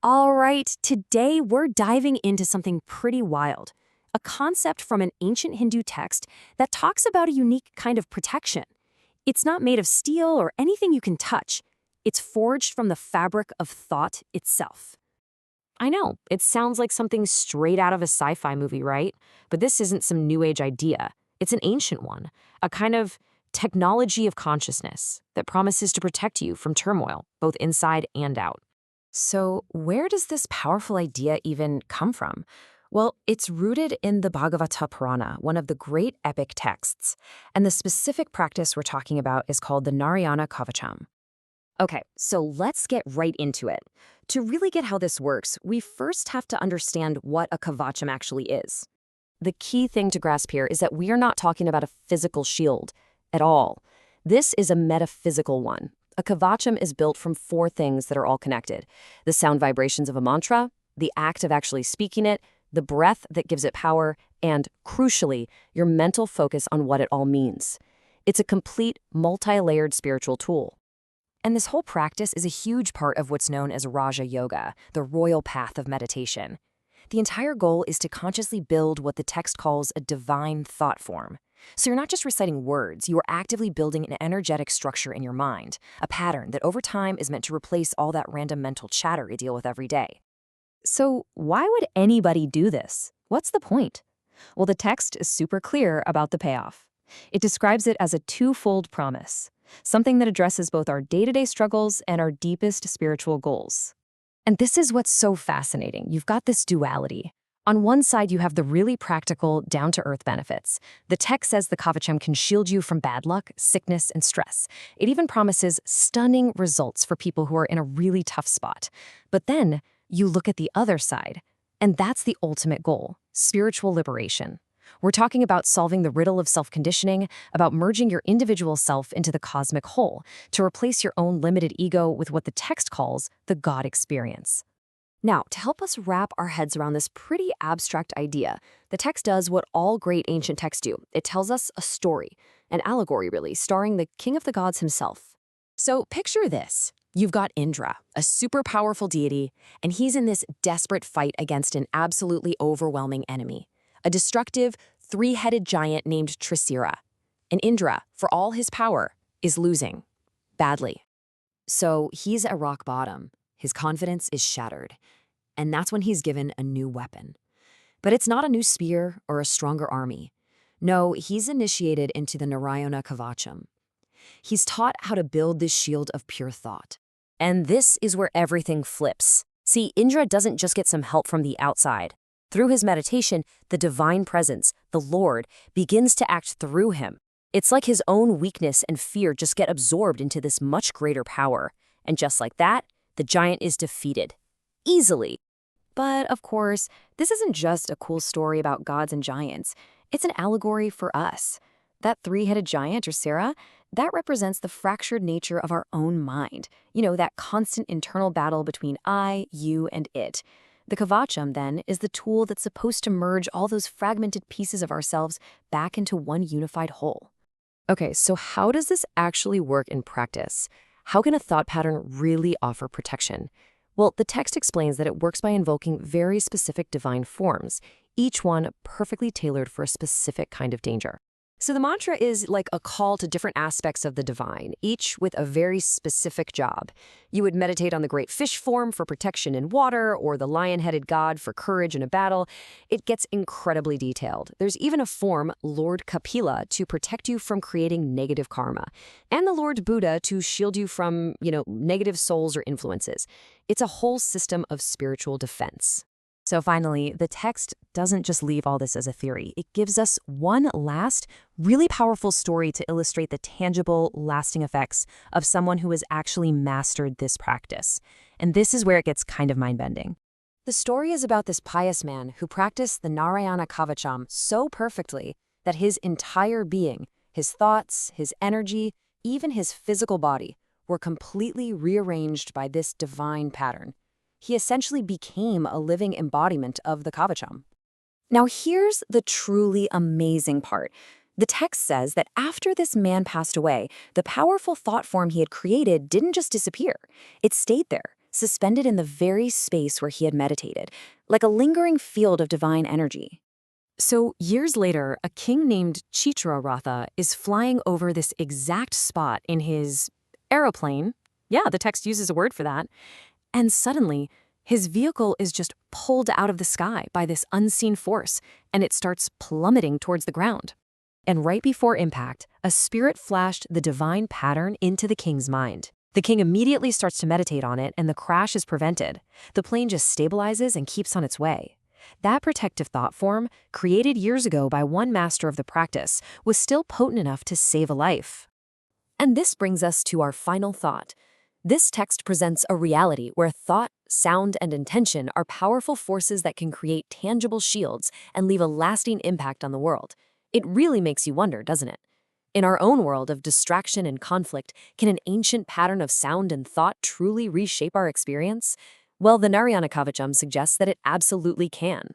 All right, today we're diving into something pretty wild. A concept from an ancient Hindu text that talks about a unique kind of protection. It's not made of steel or anything you can touch. It's forged from the fabric of thought itself. I know, it sounds like something straight out of a sci-fi movie, right? But this isn't some new age idea. It's an ancient one, a kind of technology of consciousness that promises to protect you from turmoil, both inside and out. So, where does this powerful idea even come from? Well, it's rooted in the Bhagavata Purana, one of the great epic texts. And the specific practice we're talking about is called the Narayana Kavacham. Okay, so let's get right into it. To really get how this works, we first have to understand what a kavacham actually is. The key thing to grasp here is that we are not talking about a physical shield at all. This is a metaphysical one. A kavacham is built from four things that are all connected: the sound vibrations of a mantra, the act of actually speaking it, the breath that gives it power, and, crucially, your mental focus on what it all means. It's a complete, multi-layered spiritual tool. And this whole practice is a huge part of what's known as Raja Yoga, the royal path of meditation. The entire goal is to consciously build what the text calls a divine thought form. So you're not just reciting words, you are actively building an energetic structure in your mind, a pattern that over time is meant to replace all that random mental chatter you deal with every day. So why would anybody do this? What's the point? Well, the text is super clear about the payoff. It describes it as a twofold promise, something that addresses both our day-to-day struggles and our deepest spiritual goals. And this is what's so fascinating. You've got this duality. On one side, you have the really practical, down-to-earth benefits. The text says the Kavacham can shield you from bad luck, sickness, and stress. It even promises stunning results for people who are in a really tough spot. But then, you look at the other side, and that's the ultimate goal: spiritual liberation. We're talking about solving the riddle of self-conditioning, about merging your individual self into the cosmic whole, to replace your own limited ego with what the text calls the God experience. Now, to help us wrap our heads around this pretty abstract idea, the text does what all great ancient texts do. It tells us a story, an allegory really, starring the king of the gods himself. So picture this. You've got Indra, a super powerful deity, and he's in this desperate fight against an absolutely overwhelming enemy, a destructive, three-headed giant named Trisira. And Indra, for all his power, is losing. Badly. So he's at rock bottom. His confidence is shattered. And that's when he's given a new weapon. But it's not a new spear or a stronger army. No, he's initiated into the Narayana Kavacham. He's taught how to build this shield of pure thought. And this is where everything flips. See, Indra doesn't just get some help from the outside. Through his meditation, the divine presence, the Lord, begins to act through him. It's like his own weakness and fear just get absorbed into this much greater power. And just like that, the giant is defeated. Easily. But, of course, this isn't just a cool story about gods and giants. It's an allegory for us. That three-headed giant, or Sarah, that represents the fractured nature of our own mind. You know, that constant internal battle between I, you, and it. The Kavacham, then, is the tool that's supposed to merge all those fragmented pieces of ourselves back into one unified whole. Okay, so how does this actually work in practice? How can a thought pattern really offer protection? Well, the text explains that it works by invoking very specific divine forms, each one perfectly tailored for a specific kind of danger. So the mantra is like a call to different aspects of the divine, each with a very specific job. You would meditate on the great fish form for protection in water, or the lion-headed god for courage in a battle. It gets incredibly detailed. There's even a form, Lord Kapila, to protect you from creating negative karma, and the Lord Buddha to shield you from, negative souls or influences. It's a whole system of spiritual defense. So finally, the text doesn't just leave all this as a theory. It gives us one last, really powerful story to illustrate the tangible, lasting effects of someone who has actually mastered this practice. And this is where it gets kind of mind-bending. The story is about this pious man who practiced the Narayana Kavacham so perfectly that his entire being, his thoughts, his energy, even his physical body, were completely rearranged by this divine pattern. He essentially became a living embodiment of the Kavacham. Now here's the truly amazing part. The text says that after this man passed away, the powerful thought form he had created didn't just disappear. It stayed there, suspended in the very space where he had meditated, like a lingering field of divine energy. So, years later, a king named Chitraratha is flying over this exact spot in his aeroplane. Yeah, the text uses a word for that. And suddenly, his vehicle is just pulled out of the sky by this unseen force, and it starts plummeting towards the ground. And right before impact, a spirit flashed the divine pattern into the king's mind. The king immediately starts to meditate on it, and the crash is prevented. The plane just stabilizes and keeps on its way. That protective thought form, created years ago by one master of the practice, was still potent enough to save a life. And this brings us to our final thought. This text presents a reality where thought, sound, and intention are powerful forces that can create tangible shields and leave a lasting impact on the world. It really makes you wonder, doesn't it? In our own world of distraction and conflict, can an ancient pattern of sound and thought truly reshape our experience? Well, the Narayana Kavacham suggests that it absolutely can.